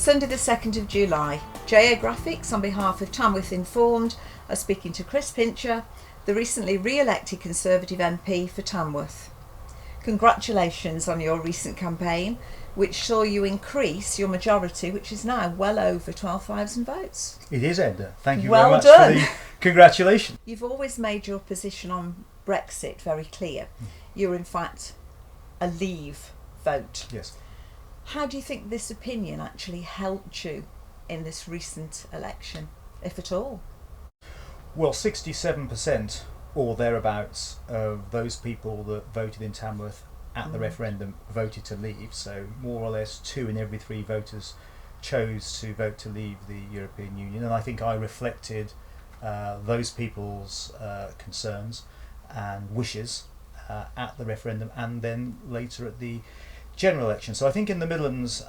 Sunday the 2nd of July. JA Graphics, on behalf of Tamworth Informed, are speaking to Chris Pincher, the recently re-elected Conservative MP for Tamworth. Congratulations on your recent campaign, which saw you increase your majority, which is now well over 12,000 votes. It is, Edna. Thank you Well very much done. for the congratulations. You've always made your position on Brexit very clear. You're in fact a leave vote. Yes. How do you think this opinion actually helped you in this recent election, if at all? Well, 67% or thereabouts of those people that voted in Tamworth at the referendum voted to leave. So more or less 2 in every 3 voters chose to vote to leave the European Union. And I think I reflected those people's concerns and wishes at the referendum and then later at the general election. So I think in the Midlands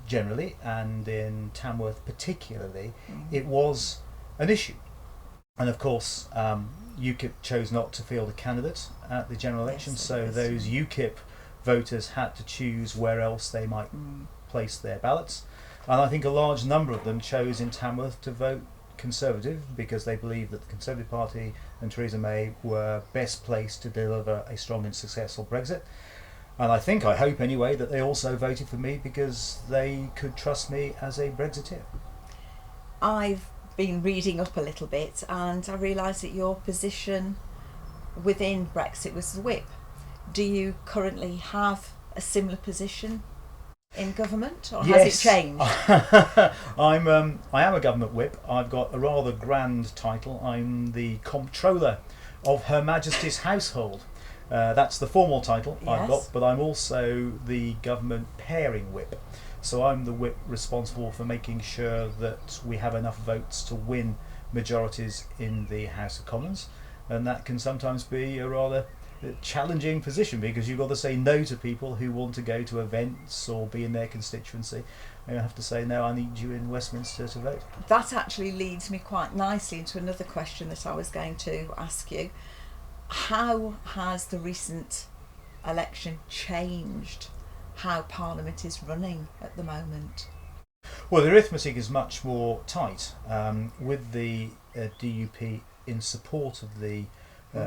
generally and in Tamworth particularly, it was an issue. And of course, UKIP chose not to field a candidate at the general election, so those UKIP voters had to choose where else they might place their ballots. And I think a large number of them chose in Tamworth to vote Conservative because they believed that the Conservative Party and Theresa May were best placed to deliver a strong and successful Brexit. And I hope anyway, that they also voted for me because they could trust me as a Brexiteer. I've been reading up a little bit and I realised that your position within Brexit was the whip. Do you currently have a similar position in government, or has it changed? I am a government whip. I've got a rather grand title. I'm the Comptroller of Her Majesty's Household. That's the formal title I've got, but I'm also the government pairing whip. So I'm the whip responsible for making sure that we have enough votes to win majorities in the House of Commons, and that can sometimes be a rather challenging position because you've got to say no to people who want to go to events or be in their constituency. And you have to say, no, I need you in Westminster to vote. That actually leads me quite nicely into another question that I was going to ask you. How has the recent election changed how Parliament is running at the moment? Well, the arithmetic is much more tight with the DUP in support of the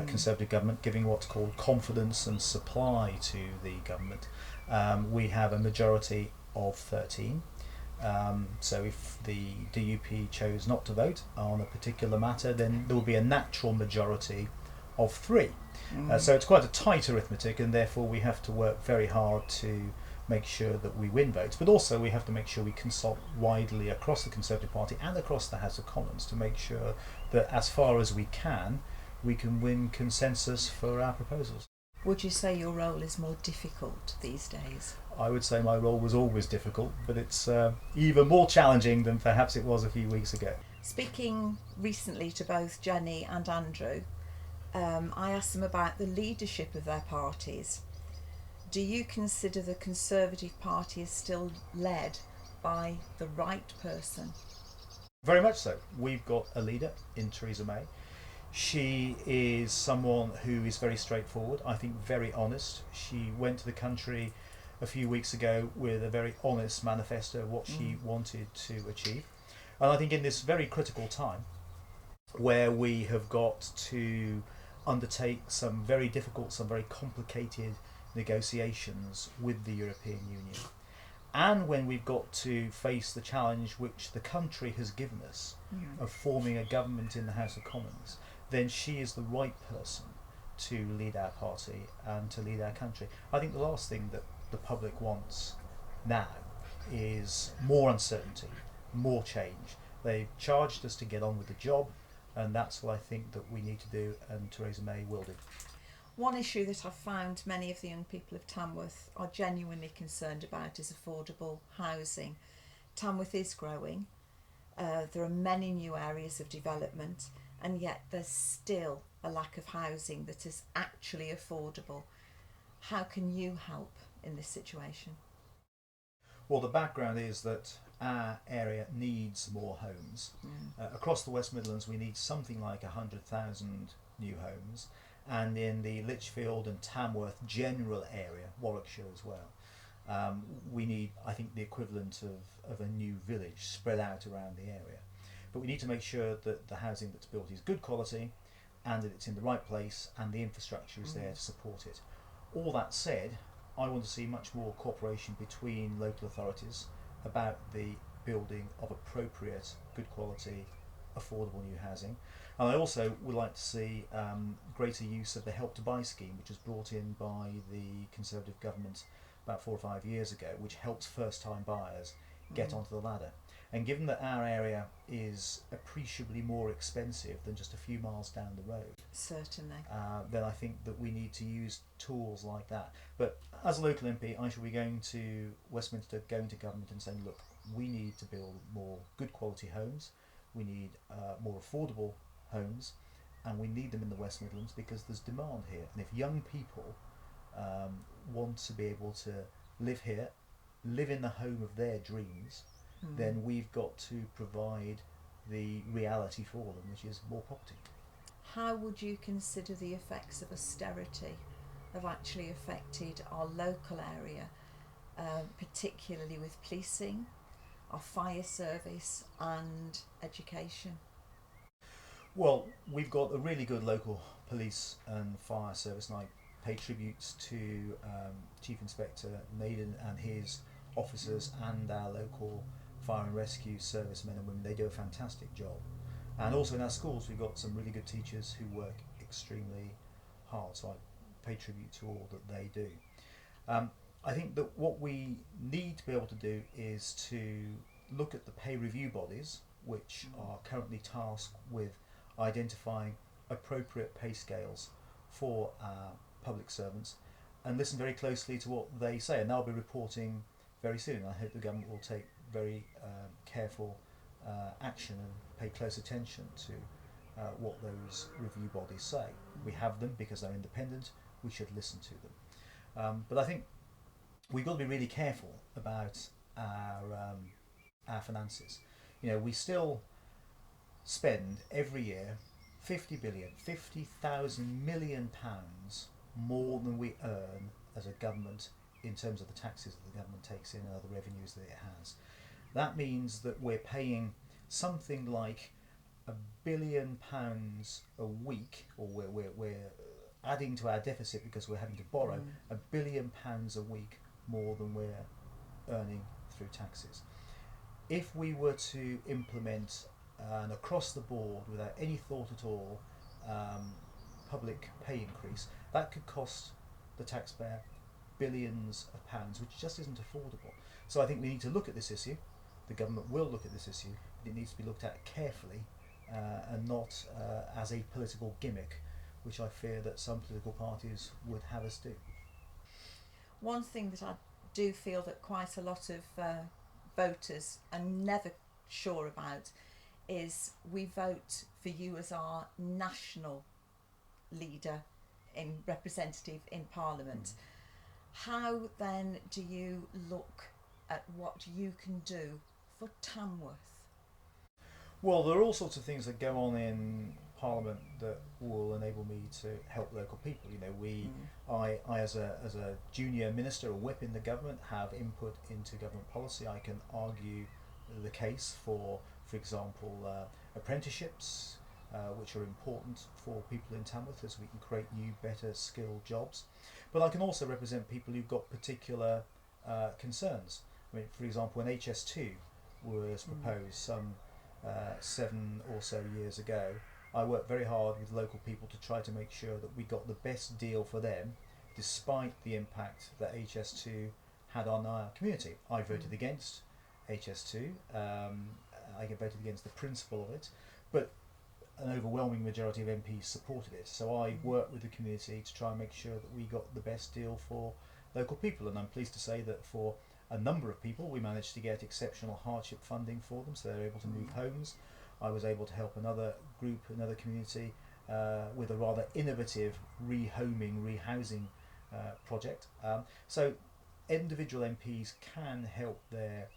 Conservative government giving what's called confidence and supply to the government. We have a majority of 13. So if the DUP chose not to vote on a particular matter, then there will be a natural majority of 3. So it's quite a tight arithmetic, and therefore we have to work very hard to make sure that we win votes, but also we have to make sure we consult widely across the Conservative Party and across the House of Commons to make sure that as far as we can win consensus for our proposals. Would you say your role is more difficult these days? I would say my role was always difficult, but it's even more challenging than perhaps it was a few weeks ago. Speaking recently to both Jenny and Andrew, I asked them about the leadership of their parties. Do you consider the Conservative Party is still led by the right person? Very much so. We've got a leader in Theresa May. She is someone who is very straightforward, I think very honest. She went to the country a few weeks ago with a very honest manifesto of what she wanted to achieve. And I think in this very critical time, where we have got to undertake some very difficult, some very complicated negotiations with the European Union, and when we've got to face the challenge which the country has given us of forming a government in the House of Commons, then she is the right person to lead our party and to lead our country. I think the last thing that the public wants now is more uncertainty, more change. They've charged us to get on with the job, and that's what I think that we need to do, and Theresa May will do. One issue that I've found many of the young people of Tamworth are genuinely concerned about is affordable housing. Tamworth is growing. There are many new areas of development, and yet there's still a lack of housing that is actually affordable. How can you help in this situation? Well, the background is that our area needs more homes. Across the West Midlands we need something like 100,000 new homes, and in the Lichfield and Tamworth general area, Warwickshire as well, We need, I think, the equivalent of a new village spread out around the area. But we need to make sure that the housing that's built is good quality and that it's in the right place and the infrastructure is there to support it. All that said, I want to see much more cooperation between local authorities about the building of appropriate, good quality, affordable new housing. And I also would like to see greater use of the Help to Buy scheme, which was brought in by the Conservative government about 4 or 5 years ago, which helps first-time buyers get onto the ladder. And given that our area is appreciably more expensive than just a few miles down the road, Certainly. then I think that we need to use tools like that. But as a local MP, I shall be going to Westminster, going to government and saying, look, we need to build more good quality homes, we need more affordable homes, and we need them in the West Midlands because there's demand here. And if young people want to be able to live here, live in the home of their dreams, then we've got to provide the reality for them, which is more property. How would you consider the effects of austerity have actually affected our local area, particularly with policing, our fire service and education? Well, we've got a really good local police and fire service, and I pay tributes to Chief Inspector Naden and his officers and our local fire and rescue servicemen and women. They do a fantastic job. And also in our schools, we've got some really good teachers who work extremely hard, so I pay tribute to all that they do. I think that what we need to be able to do is to look at the pay review bodies, which are currently tasked with identifying appropriate pay scales for our public servants, and listen very closely to what they say. And they'll be reporting very soon. I hope the government will take very careful action and pay close attention to what those review bodies say. We have them because they're independent. We should listen to them. But I think we've got to be really careful about our finances. You know, we still spend every year 50,000 million pounds more than we earn as a government in terms of the taxes that the government takes in and other revenues that it has. That means that we're paying something like £1 billion a week, or we're adding to our deficit because we're having to borrow £1 billion a week more than we're earning through taxes. If we were to implement an across the board, without any thought at all, public pay increase, that could cost the taxpayer billions of pounds, which just isn't affordable. So I think we need to look at this issue. The government will look at this issue, but it needs to be looked at carefully and not as a political gimmick, which I fear that some political parties would have us do. One thing that I do feel that quite a lot of voters are never sure about is we vote for you as our national leader in representative in Parliament. How then do you look at what you can do for Tamworth? Well, there are all sorts of things that go on in Parliament that will enable me to help local people. You know, I as a junior minister or whip in the government, have input into government policy. I can argue the case for example, apprenticeships, which are important for people in Tamworth as we can create new, better skilled jobs. But I can also represent people who've got particular concerns. I mean, for example, when HS2 was proposed some 7 or so years ago, I worked very hard with local people to try to make sure that we got the best deal for them, despite the impact that HS2 had on our community. I voted against HS2. I voted against the principle of it, but an overwhelming majority of MPs supported it. So I worked with the community to try and make sure that we got the best deal for local people, and I'm pleased to say that for a number of people we managed to get exceptional hardship funding for them, so they're able to move homes. I was able to help another group, another community, with a rather innovative rehoming, rehousing project. So individual MPs can help their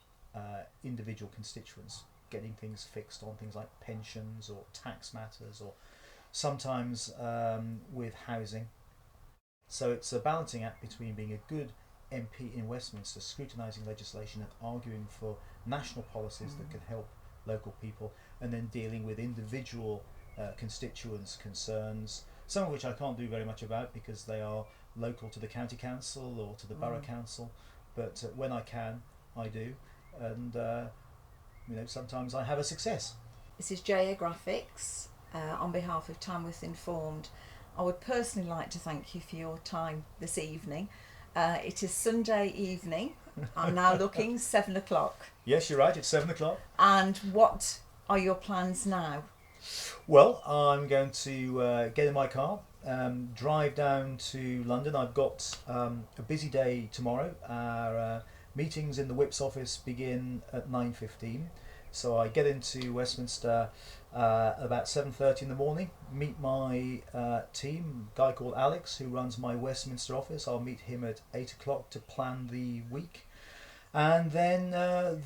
individual constituents getting things fixed on things like pensions or tax matters, or sometimes with housing. So it's a balancing act between being a good MP in Westminster scrutinising legislation and arguing for national policies that can help local people, and then dealing with individual constituents' concerns, some of which I can't do very much about because they are local to the county council or to the borough council, but when I can, I do, and sometimes I have a success. This is JA Graphics. On behalf of Tamworth Informed, I would personally like to thank you for your time this evening. It is Sunday evening. I'm now looking 7 o'clock. Yes, you're right, it's 7 o'clock. And what are your plans now? Well, I'm going to get in my car, drive down to London. I've got a busy day tomorrow. Our meetings in the Whip's office begin at 9:15. So I get into Westminster about 7:30 in the morning, meet my team, a guy called Alex who runs my Westminster office. I'll meet him at 8 o'clock to plan the week. And then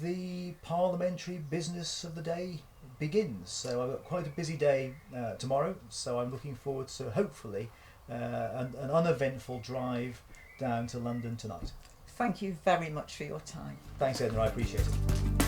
the parliamentary business of the day begins. So I've got quite a busy day tomorrow, so I'm looking forward to hopefully an uneventful drive down to London tonight. Thank you very much for your time. Thanks, Edna, I appreciate it.